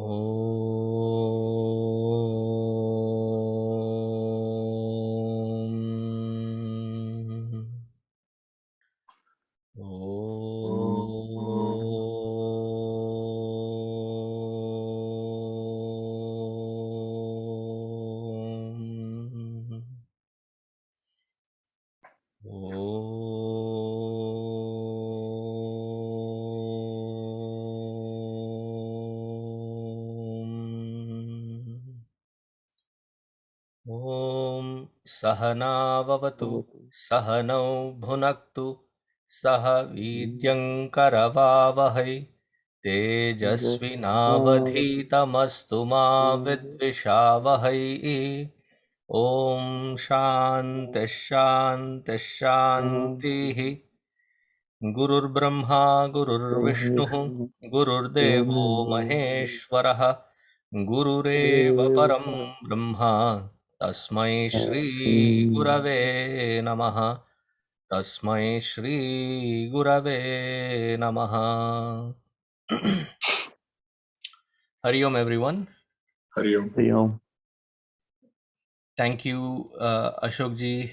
ॐ सहनाववतु सहनौ भुनक्तु सह वीर्यङ्करवावहै तेजस्विनावधीतमस्तु मा विद्विषावहै ॐ शान्तिः शान्तिः शान्तिः गुरुर्ब्रह्मा गुरुर्विष्णुः गुरुर्देवो महेश्वरः गुरुरेव परं ब्रह्म तस्मै श्री गुरवे नमः तस्मै श्री गुरवे नमः Hari Om everyone. Hari Om. Hari Om. Thank you Ashok ji,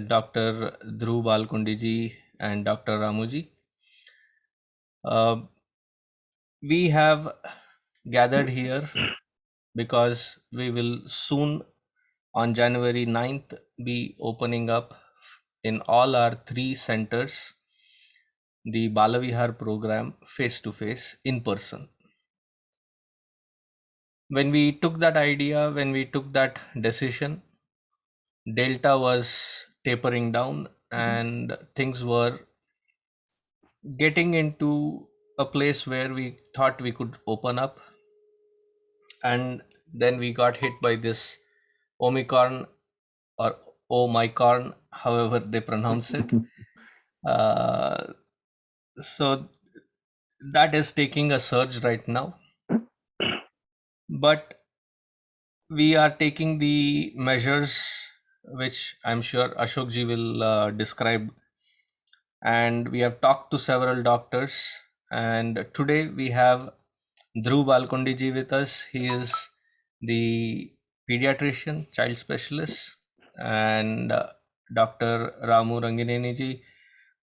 Dr. Dhruv Balkundi ji and Dr. Ramu ji. We have gathered here because we will soon on January 9th be opening up in all our 3 centers the Bala Vihar program face to face in person. When we took that idea, when we took that decision, Delta was tapering down and things were getting into a place where we thought we could open up, and then we got hit by this Omicron or Omicron, however they pronounce it. So that is taking a surge right now, but we are taking the measures which I'm sure Ashok ji will describe, and we have talked to several doctors, and today we have Dhruv Balkundi ji with us. He is the pediatrician, child specialist, and Dr. Ramu Rangineni ji,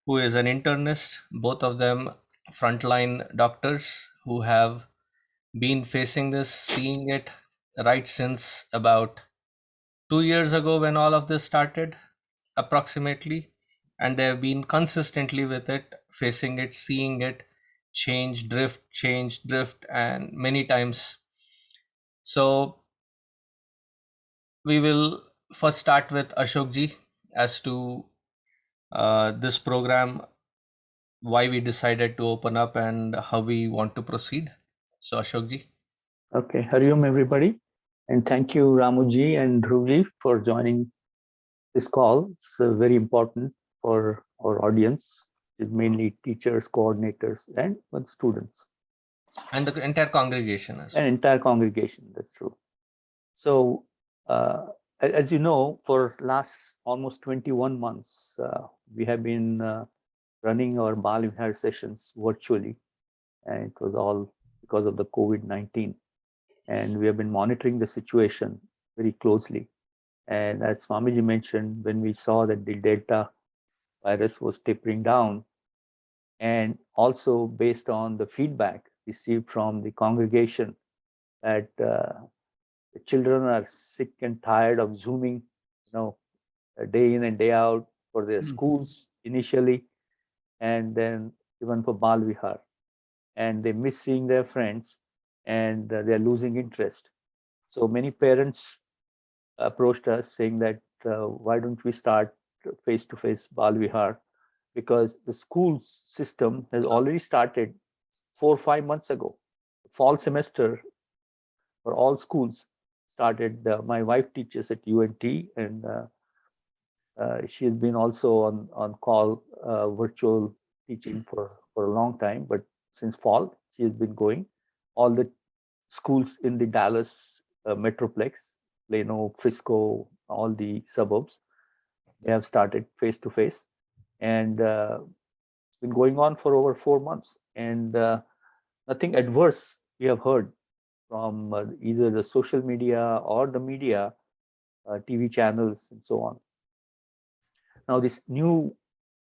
who is an internist, both of them frontline doctors who have been facing this, seeing it right since about 2 years ago when all of this started, approximately, and they have been consistently with it, facing it, seeing it change, drift, and many times. So we will first start with Ashok ji as to this program, why we decided to open up and how we want to proceed. So Ashok ji. Okay, Hari Om everybody, and thank you Ramuji and Dhruvji for joining this call. It's very important for our audience, mainly teachers, coordinators, and students. And the entire congregation as well. An entire congregation, that's true. So, as you know, for last almost 21 months, we have been running our Bala Vihar sessions virtually, and it was all because of the COVID-19. And we have been monitoring the situation very closely. And as Swamiji mentioned, when we saw that the Delta virus was tapering down, and also based on the feedback received from the congregation that the children are sick and tired of Zooming, day in and day out for their schools initially, and then even for Bal Vihar. And they miss seeing their friends, and they're losing interest. So many parents approached us saying that why don't we start face-to-face Bal Vihar, because the school system has already started 4 or 5 months ago. Fall semester for all schools started. My wife teaches at UNT, and she has been also on call virtual teaching for a long time, but since fall she has been going. All the schools in the Dallas metroplex, Plano, Frisco, all the suburbs, they have started face to face, and it's been going on for over 4 months, and nothing adverse we have heard from either the social media or the media, TV channels, and so on. Now, this new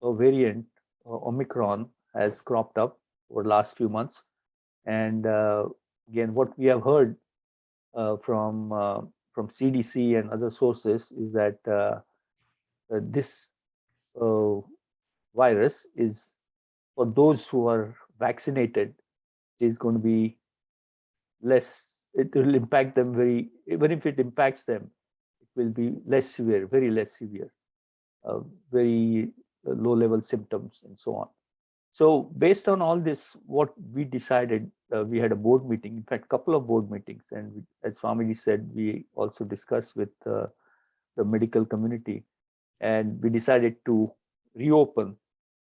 variant, Omicron, has cropped up over the last few months. And again, what we have heard uh, from uh, from CDC and other sources is that this uh, virus is, for those who are vaccinated, is going to be less. It will impact them very. Even if it impacts them, it will be less severe, very less severe, very low-level symptoms, and so on. So based on all this, what we decided, we had a board meeting, in fact, a couple of board meetings, and as Swamiji said, we also discussed with the medical community, and we decided to reopen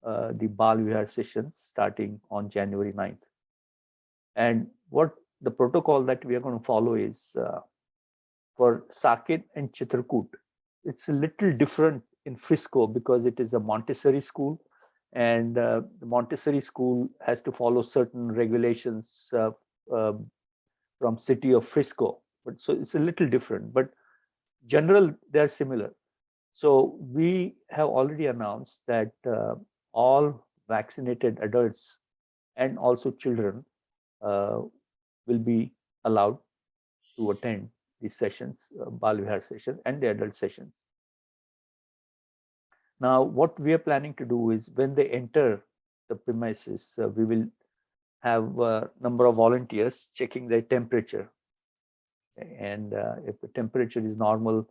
the Bala Vihar sessions starting on January 9th. And what the protocol that we are going to follow is for Saket and Chitrakoot. It's a little different in Frisco because it is a Montessori school, and the Montessori school has to follow certain regulations uh, from city of Frisco. But so it's a little different, but general they are similar. So we have already announced that all vaccinated adults and also children uh, will be allowed to attend these sessions, Bal Vihar sessions and the adult sessions. Now, what we are planning to do is when they enter the premises, we will have a number of volunteers checking their temperature. And if the temperature is normal,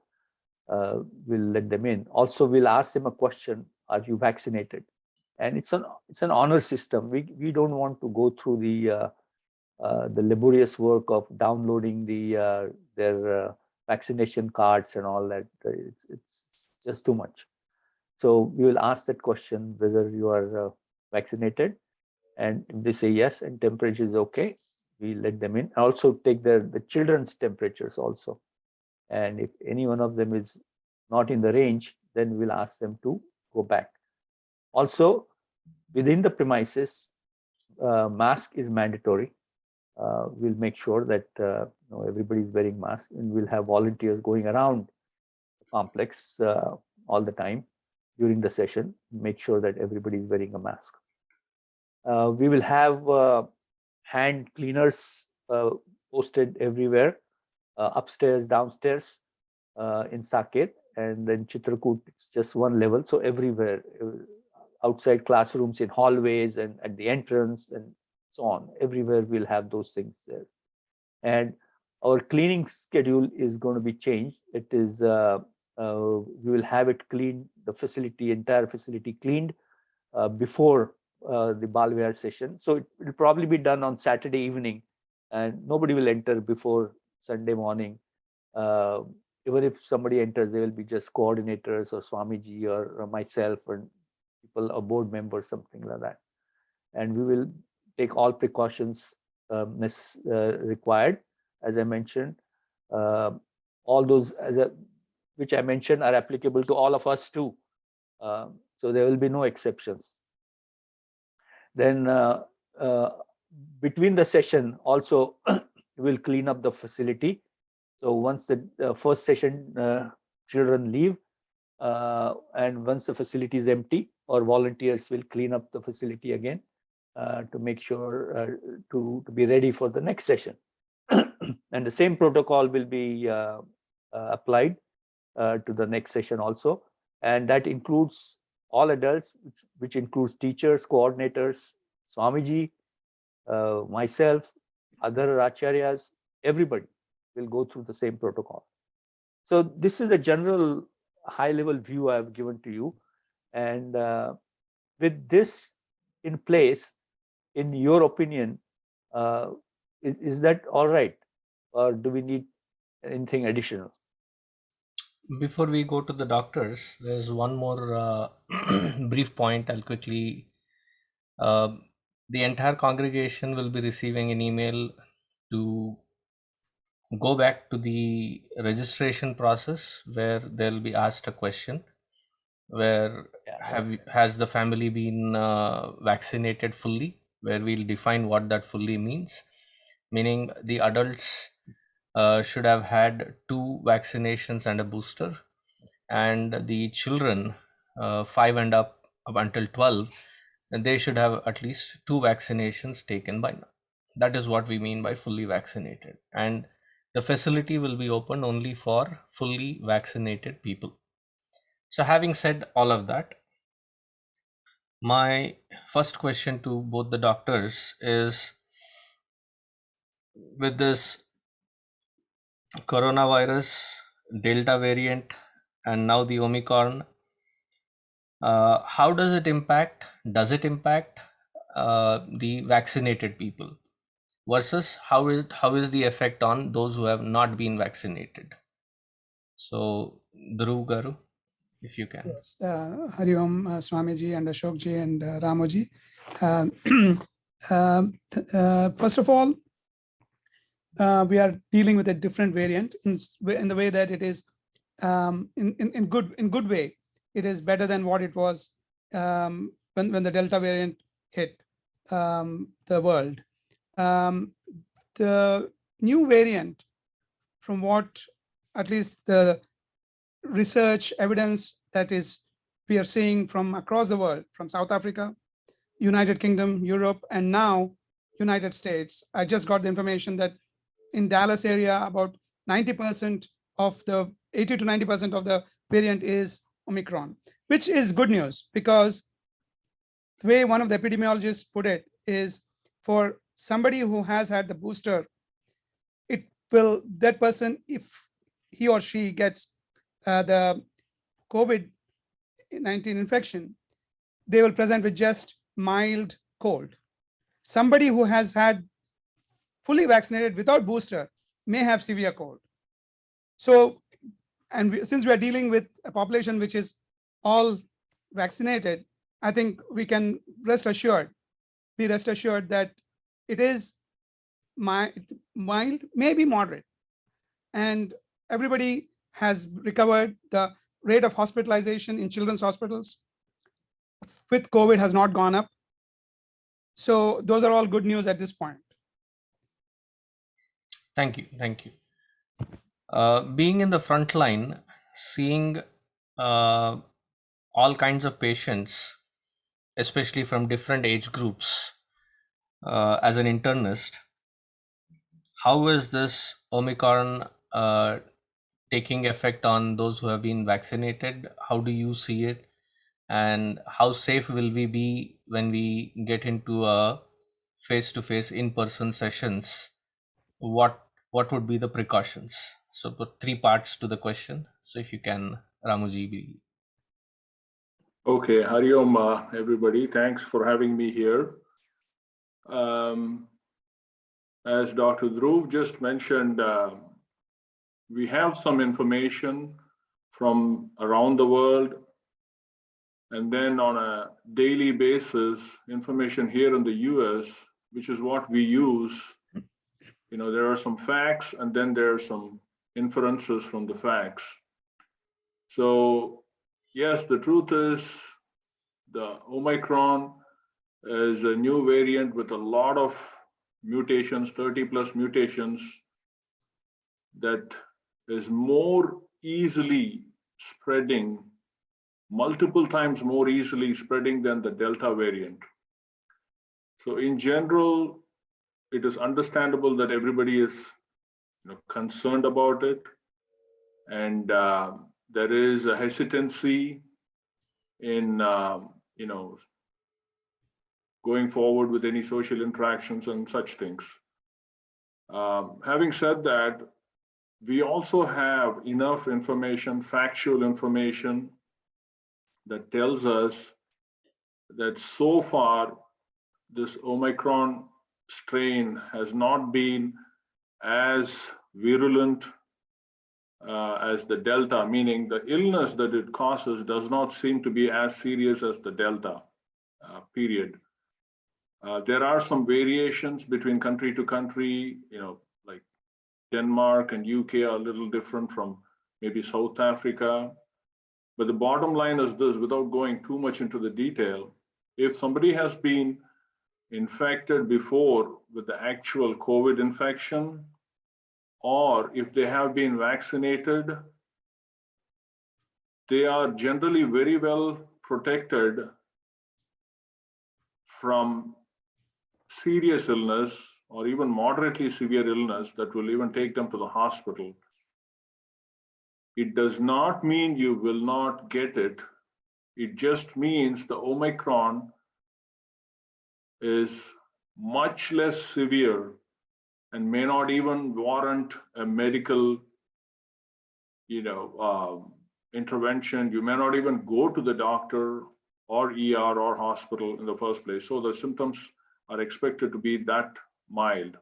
we'll let them in. Also, we'll ask them a question: are you vaccinated? And it's an honor system. We don't want to go through the laborious work of downloading their vaccination cards and all that. It's just too much. So we will ask that question whether you are vaccinated, and if they say yes and temperature is okay, we let them in. Also take the children's temperatures also, and if any one of them is not in the range, then we'll ask them to go back. Also, within the premises, mask is mandatory. We'll make sure that everybody is wearing masks, and we'll have volunteers going around the complex all the time during the session, make sure that everybody is wearing a mask. We will have hand cleaners posted everywhere, upstairs, downstairs, in Saket, and then Chitrakoot, it's just one level. So everywhere, outside classrooms, in hallways, and at the entrance, and so on, everywhere we'll have those things there. And our cleaning schedule is going to be changed. It is we will have it cleaned, the facility, entire facility cleaned before the Bala Vihar session. So it will probably be done on Saturday evening, and nobody will enter before Sunday morning. Uh, Even if somebody enters, they will be just coordinators or Swamiji or myself or people, or board members, something like that. And we will take all precautions required, as I mentioned. Uh, all those which I mentioned are applicable to all of us too. So there will be no exceptions. Then between the session also, we'll clean up the facility. So once the first session, children leave, and once the facility is empty, our volunteers will clean up the facility again to make sure to be ready for the next session. And the same protocol will be applied to the next session also. And that includes all adults, which includes teachers, coordinators, Swamiji, myself, other acharyas, everybody will go through the same protocol. So this is the general high level view I've given to you. And with this in place, in your opinion, is that all right? Or do we need anything additional? Before we go to the doctors, there's one more brief point I'll quickly. Uh, the entire congregation will be receiving an email to go back to the registration process, where they'll be asked a question where Yeah. has the family been vaccinated fully, where we'll define what that fully means. meaning the adults should have had 2 vaccinations and a booster, and the children 5 and up until 12, and they should have at least 2 vaccinations taken by now. That is what we mean by fully vaccinated, and the facility will be open only for fully vaccinated people. So having said all of that, my first question to both the doctors is, with this coronavirus, Delta variant, and now the Omicron, how does it impact? Does it impact the vaccinated people versus how is the effect on those who have not been vaccinated? So, Dhruv Garu, if you can. Yes, Hari Om, Swamiji and Ashokji and Ramoji. First of all, we are dealing with a different variant in the way that it is in good way. It is better than what it was when the Delta variant hit the world. The new variant, from what at least the research evidence that is we are seeing from across the world, from South Africa, United Kingdom, Europe, and now United States. I just got the information that in Dallas area, about 90% of the 80 to 90% of the variant is Omicron, which is good news, because the way one of the epidemiologists put it is, for somebody who has had the booster, that person, if he or she gets the COVID-19 infection, they will present with just mild cold. Somebody who has had fully vaccinated without booster may have severe cold. So, and since we are dealing with a population which is all vaccinated, I think we can be rest assured that it is mild, maybe moderate, and everybody has recovered. The rate of hospitalization in children's hospitals with COVID has not gone up. So those are all good news at this point. Thank you. Being in the front line, seeing all kinds of patients, especially from different age groups, as an internist, how is this Omicron taking effect on those who have been vaccinated? How do you see it? And how safe will we be when we get into a face-to-face in-person sessions? What would be the precautions? So put 3 parts to the question. So if you can, Ramuji, be. Okay, Hari Om, everybody. Thanks for having me here. As Dr. Dhruv just mentioned, we have some information from around the world, and then on a daily basis, information here in the US, which is what we use. You know, there are some facts, and then there are some inferences from the facts. So yes, the truth is the Omicron is a new variant with a lot of mutations, 30 plus mutations, that is more easily spreading, multiple times more easily spreading than the Delta variant. So in general, it is understandable that everybody is concerned about it. And there is a hesitancy in going forward with any social interactions and such things. Having said that, we also have enough information, factual information, that tells us that so far this Omicron strain has not been as virulent as the Delta, meaning the illness that it causes does not seem to be as serious as the Delta, period. There are some variations between country to country, like Denmark and UK are a little different from maybe South Africa. But the bottom line is this, without going too much into the detail, if somebody has been infected before with the actual COVID infection, or if they have been vaccinated, they are generally very well protected from serious illness or even moderately severe illness that will even take them to the hospital. It does not mean you will not get it. It just means the Omicron is much less severe and may not even warrant a medical, intervention. You may not even go to the doctor or ER or hospital in the first place. So the symptoms are expected to be that mild.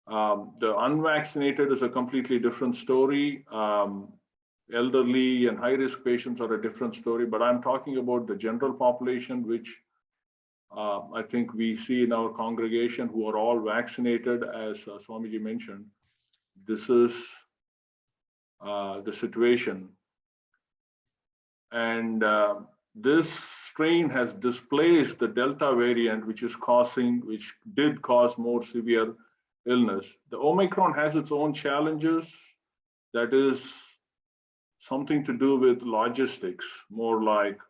The unvaccinated is a completely different story. Elderly and high-risk patients are a different story, but I'm talking about the general population, which I think we see in our congregation who are all vaccinated, as Swamiji mentioned. This is the situation. And this strain has displaced the Delta variant, which did cause more severe illness. The Omicron has its own challenges. That is something to do with logistics, more like,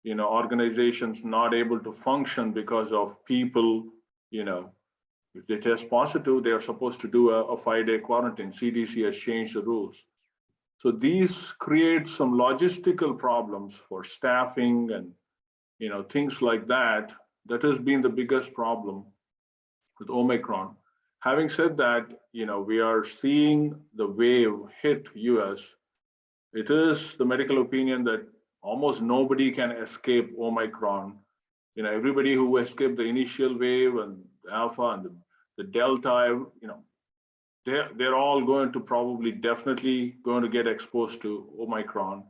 organizations not able to function because of people, if they test positive, they are supposed to do a 5-day quarantine. CDC has changed the rules. So these create some logistical problems for staffing and, things like that. That has been the biggest problem with Omicron. Having said that, we are seeing the wave hit US. It is the medical opinion that almost nobody can escape Omicron. Everybody who escaped the initial wave and the Alpha and the Delta, they're all going to definitely going to get exposed to Omicron.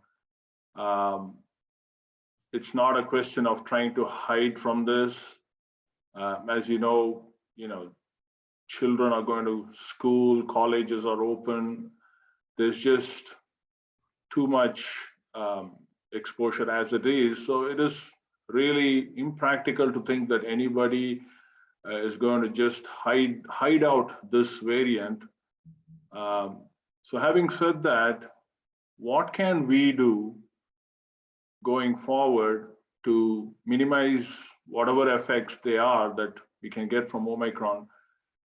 It's not a question of trying to hide from this. As you know, children are going to school, colleges are open. There's just too much exposure as it is. So it is really impractical to think that anybody is going to just hide out this variant. So having said that, what can we do going forward to minimize whatever effects they are that we can get from Omicron?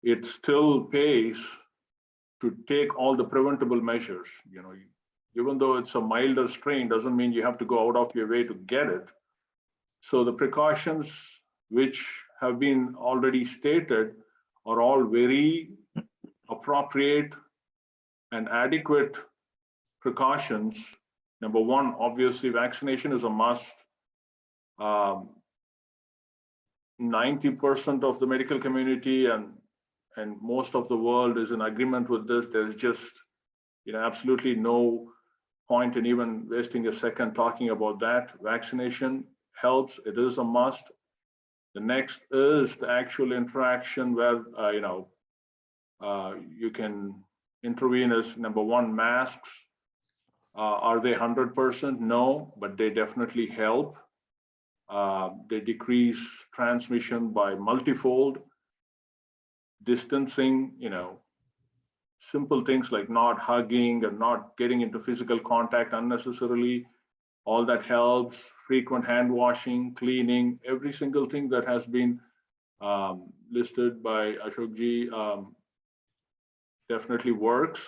It still pays to take all the preventable measures. Even though it's a milder strain, doesn't mean you have to go out of your way to get it. So the precautions which have been already stated are all very appropriate and adequate precautions. Number one, obviously, vaccination is a must. 90% of the medical community and most of the world is in agreement with this. There's just, absolutely no point in even wasting a second talking about that. Vaccination helps. It is a must. The next is the actual interaction where, you can intervene as number one, masks. Are they 100%? No, but they definitely help. They decrease transmission by multifold. Distancing, simple things like not hugging and not getting into physical contact unnecessarily, all that helps. Frequent hand washing, cleaning, every single thing that has been listed by Ashokji definitely works.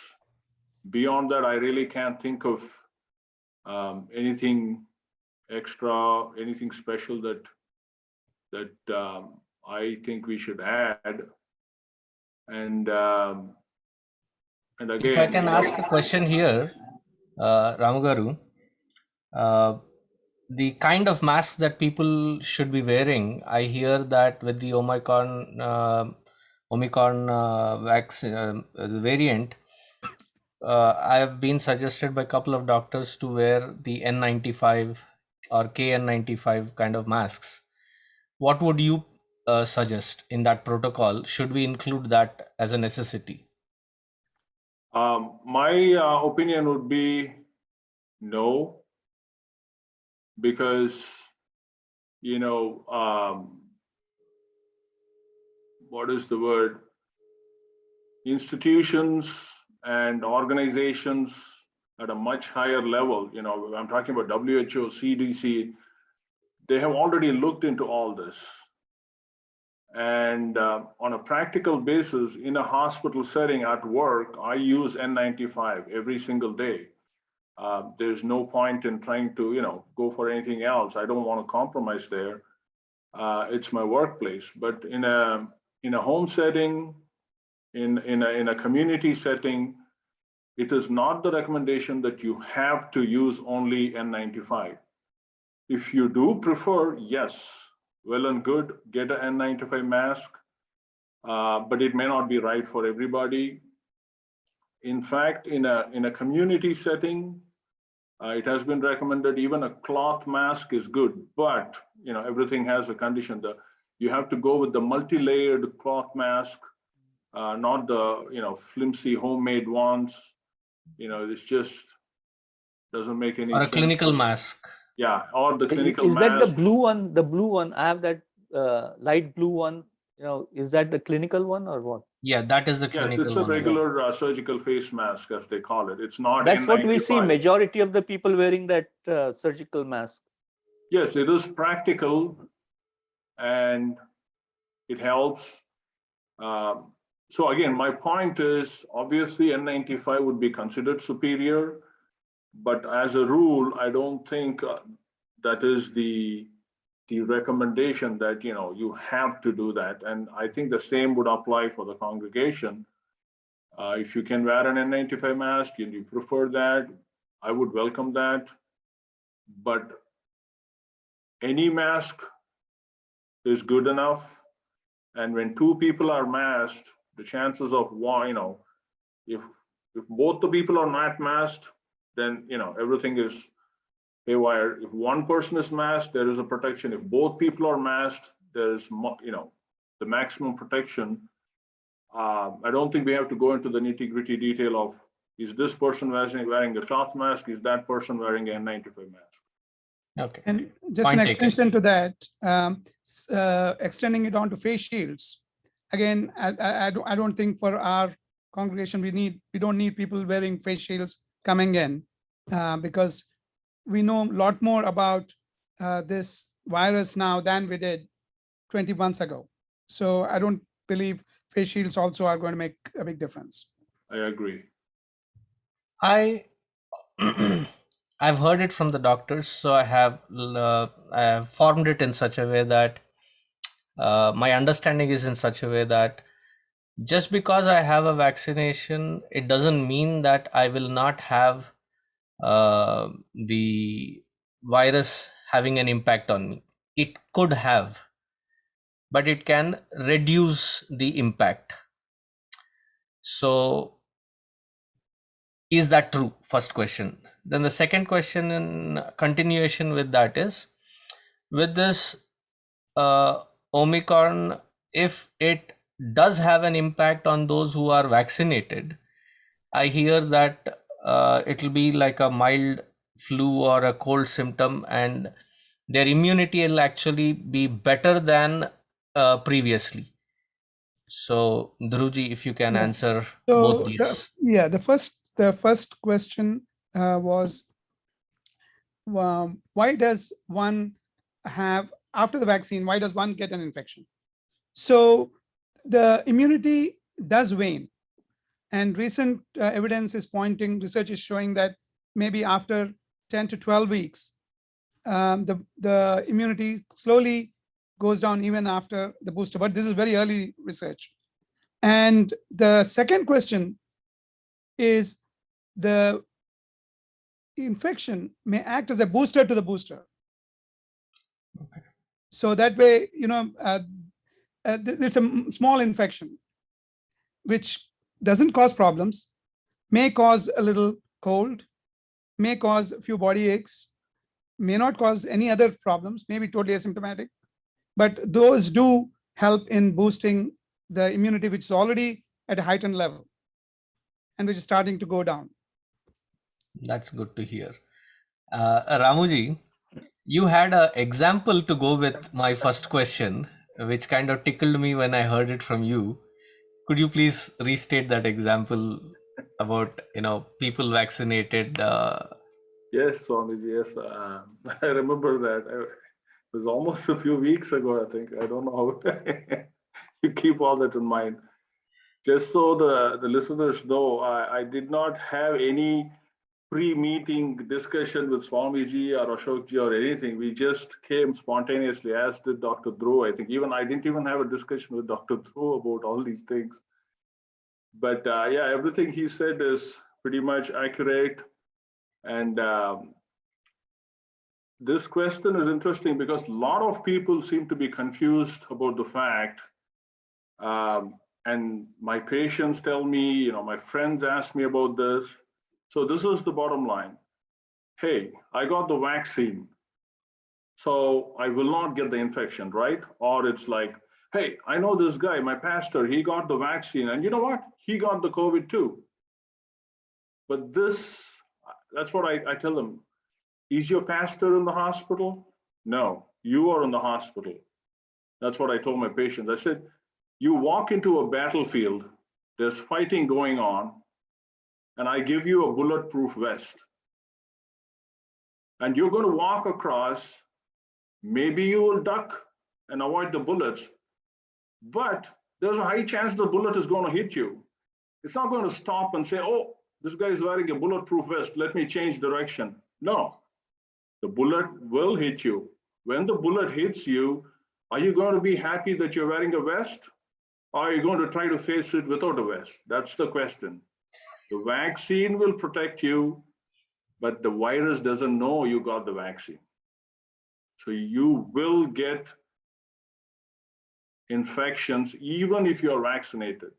Beyond that, I really can't think of anything extra, anything special that I think we should add. And again, if I can ask a question here, Ramagaru, the kind of mask that people should be wearing, I hear that with the Omicron vaccine variant, I have been suggested by a couple of doctors to wear the N95 or KN95 kind of masks. What would you suggest in that protocol? Should we include that as a necessity? My opinion would be no, because what is the word, institutions and organizations at a much higher level, I'm talking about WHO, CDC, they have already looked into all this. And on a practical basis, in a hospital setting at work, I use N95 every single day. There's no point in trying to, go for anything else. I don't want to compromise there. It's my workplace. But in a home setting, in a community setting, it is not the recommendation that you have to use only N95. If you do prefer, yes, well and good, get an N95 mask, but it may not be right for everybody. In fact, in a community setting, it has been recommended even a cloth mask is good, but everything has a condition. You have to go with the multi-layered cloth mask, not the flimsy homemade ones. This just doesn't make any Or a sense. clinical mask. Yeah, or the clinical Is that the mask. blue one? The blue one. I have that light blue one. Is that the clinical one or what? Yeah, that is the Yes, clinical it's a one. regular surgical face mask, as they call it. It's not That's what we N95. see. Majority of the people wearing that surgical mask. Yes, it is practical and it helps. So again, my point is obviously N95 would be considered superior, but as a rule, I don't think that is the recommendation that you have to do that. And I think the same would apply for the congregation. If you can wear an N95 mask and you prefer that, I would welcome that. But any mask is good enough. And when two people are masked, the chances of one, if both the people are not masked, then everything is haywire. If one person is masked, there is a protection. If both people are masked, there is the maximum protection. I don't think we have to go into the nitty-gritty detail of, is this person wearing a cloth mask? Is that person wearing an N95 mask? Okay. And just Point an taken. extension to that, extending it on to face shields. Again, I don't think for our congregation we don't need people wearing face shields coming in, because we know a lot more about this virus now than we did 20 months ago. So I don't believe face shields also are going to make a big difference. I agree. I've heard it from the doctors, so I have formed it in such a way that my understanding is in such a way that just because I have a vaccination, it doesn't mean that I will not have the virus having an impact on me. It could have, but it can reduce the impact. So is that true? First question. Then the second question in continuation with that is, with this Omicron, if it does have an impact on those who are vaccinated, I hear that it will be like a mild flu or a cold symptom, and their immunity will actually be better than previously. So, Dhruji, if you can Yeah. answer So both these. the first question was, why does one have, after the vaccine, why does one get an infection? So the immunity does wane, and recent evidence is pointing, research is showing that maybe after 10 to 12 weeks, the immunity slowly goes down even after the booster, but this is very early research. And the second question is, the infection may act as a booster to the booster. Okay. So that way, it's a small infection which doesn't cause problems, may cause a little cold, may cause a few body aches, may not cause any other problems, may be totally asymptomatic, but those do help in boosting the immunity, which is already at a heightened level and which is starting to go down. That's good to hear. Ramuji, you had an example to go with my first question. which kind of tickled me when I heard it from you. Could you please restate that example about people vaccinated? Yes, Swamiji, yes. I remember that. It was almost a few weeks ago, I think. I don't know how you keep all that in mind. Just so the listeners know, I did not have any pre-meeting discussion with Swamiji or Ashokji or anything. We just came spontaneously, as did Dr. Dhruv. I think even I didn't even have a discussion with Dr. Dhruv about all these things. But yeah, everything he said is pretty much accurate. And this question is interesting because a lot of people seem to be confused about the fact. And my patients tell me, my friends ask me about this. So this is the bottom line. Hey, I got the vaccine, so I will not get the infection, right? Or it's like, hey, I know this guy, my pastor, he got the vaccine, and you know what? He got the COVID too. But that's what I tell them. Is your pastor in the hospital? No, you are in the hospital. That's what I told my patients. I said, you walk into a battlefield, there's fighting going on, and I give you a bulletproof vest. And you're going to walk across, maybe you will duck and avoid the bullets, but there's a high chance the bullet is going to hit you. It's not going to stop and say, oh, this guy is wearing a bulletproof vest, let me change direction. No, the bullet will hit you. When the bullet hits you, are you going to be happy that you're wearing a vest? Or are you going to try to face it without a vest? That's the question. The vaccine will protect you, but the virus doesn't know you got the vaccine. So you will get infections even if you're vaccinated.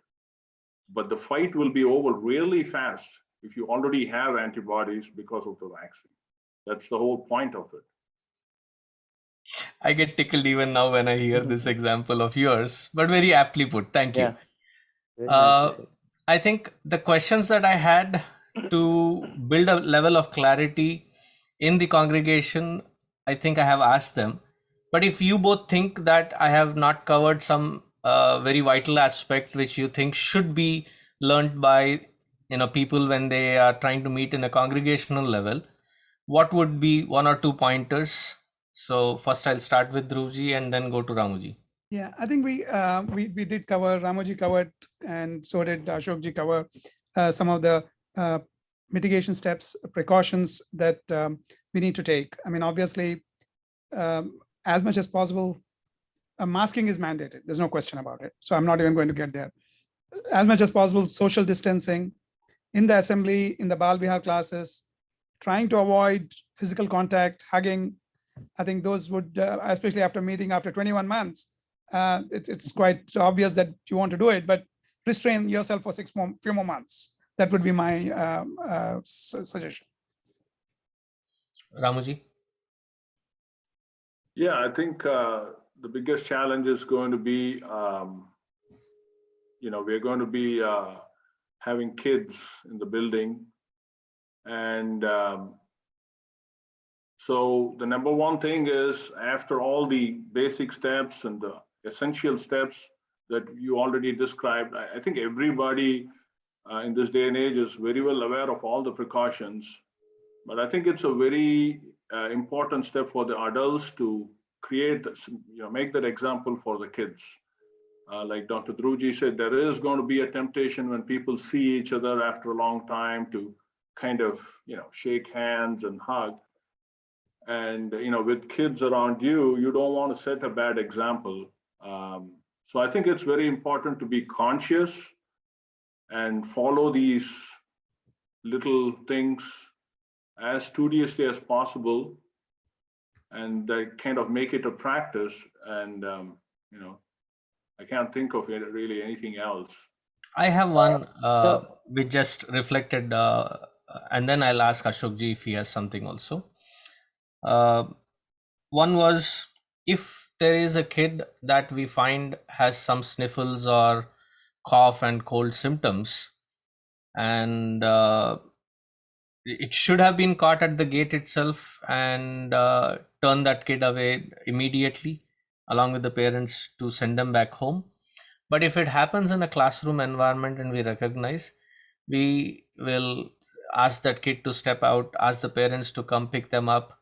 But the fight will be over really fast if you already have antibodies because of the vaccine. That's the whole point of it. I get tickled even now when I hear this example of yours, but very aptly put. Thank you. Yeah, very nicely Uh, said. I think the questions that I had to build a level of clarity in the congregation, I think I have asked them. But if you both think that I have not covered some very vital aspect which you think should be learned by people when they are trying to meet in a congregational level, what would be one or two pointers? So first I'll start with Dhruvji and then go to Ramuji. Yeah, I think we did cover, Ramoji covered, and so did Ashokji cover some of the mitigation steps, precautions that we need to take. I mean, obviously, as much as possible, masking is mandated. There's no question about it. So I'm not even going to get there. As much as possible, social distancing in the assembly, in the Bala Vihar classes, trying to avoid physical contact, hugging. I think those would, especially after meeting after 21 months, it's quite obvious that you want to do it, but restrain yourself for few more months. That would be my suggestion. Ramuji? Yeah, I think the biggest challenge is going to be, we're going to be having kids in the building. And so the number one thing is, after all the basic steps and the essential steps that you already described, I think everybody in this day and age is very well aware of all the precautions. But I think it's a very important step for the adults to create, make that example for the kids. Like Dr. Dhruvji said, there is going to be a temptation when people see each other after a long time to kind of, shake hands and hug. And, with kids around you, you don't want to set a bad example. So I think it's very important to be conscious and follow these little things as studiously as possible, and that kind of make it a practice. And I can't think of really anything else. I have one So, which just reflected, and then I'll ask Ashokji if he has something also. One was, if there is a kid that we find has some sniffles or cough and cold symptoms, and it should have been caught at the gate itself and turn that kid away immediately. along with the parents to send them back home. But if it happens in a classroom environment and we recognize, we will ask that kid to step out, ask the parents to come pick them up,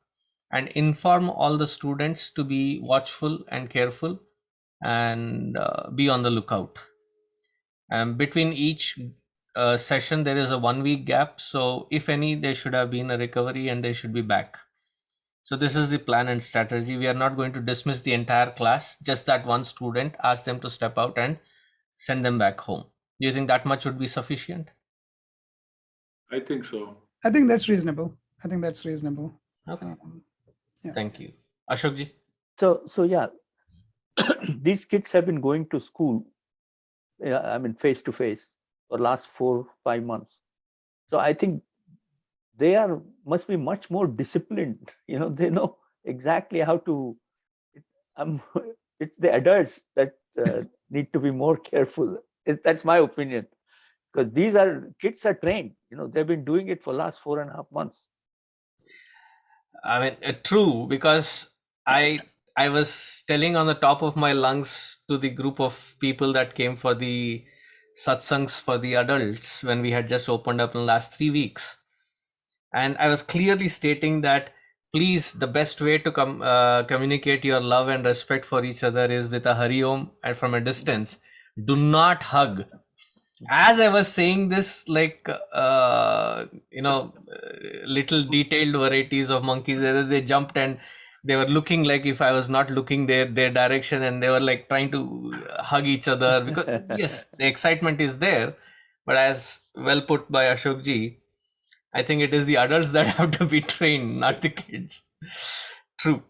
and inform all the students to be watchful and careful and be on the lookout. And between each session, there is a 1 week gap. So if any, there should have been a recovery and they should be back. So this is the plan and strategy. We are not going to dismiss the entire class, just that one student, ask them to step out and send them back home. Do you think that much would be sufficient? I think so. I think that's reasonable. Okay. Yeah. Thank you. Ashokji? So yeah, these kids have been going to school, I mean, face to face for last 4-5 months. So I think they must be much more disciplined. They know exactly how to. It's the adults that need to be more careful. That's my opinion, because kids are trained. They've been doing it for last 4.5 months. I mean, true, because I was telling on the top of my lungs to the group of people that came for the satsangs for the adults when we had just opened up in the last 3 weeks. And I was clearly stating that, please, the best way to communicate your love and respect for each other is with a Hari Om and from a distance. Do not hug. As I was saying this, like, little detailed varieties of monkeys, they jumped and they were looking like if I was not looking their direction, and they were like trying to hug each other, because yes, the excitement is there. But as well put by Ashokji, I think it is the adults that have to be trained, not the kids. True.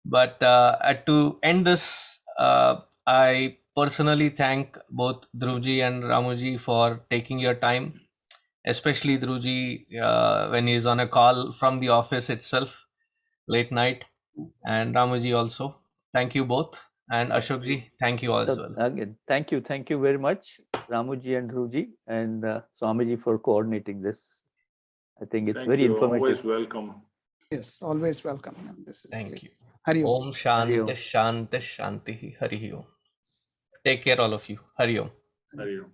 But to end this, I personally thank both Dhruvji and Ramuji for taking your time, especially Dhruvji when he's on a call from the office itself, late night, and Ramuji also. Thank you both. And Ashokji, thank you as well. Again, thank you very much, Ramuji and Dhruji, and Swamiji for coordinating this. I think it's very informative. Always welcome. Yes, always welcome. Thank you. Hari Om. Om Shanti Shanti Shanti Hari Om. Take care, all of you. Hari Om. Hari Om.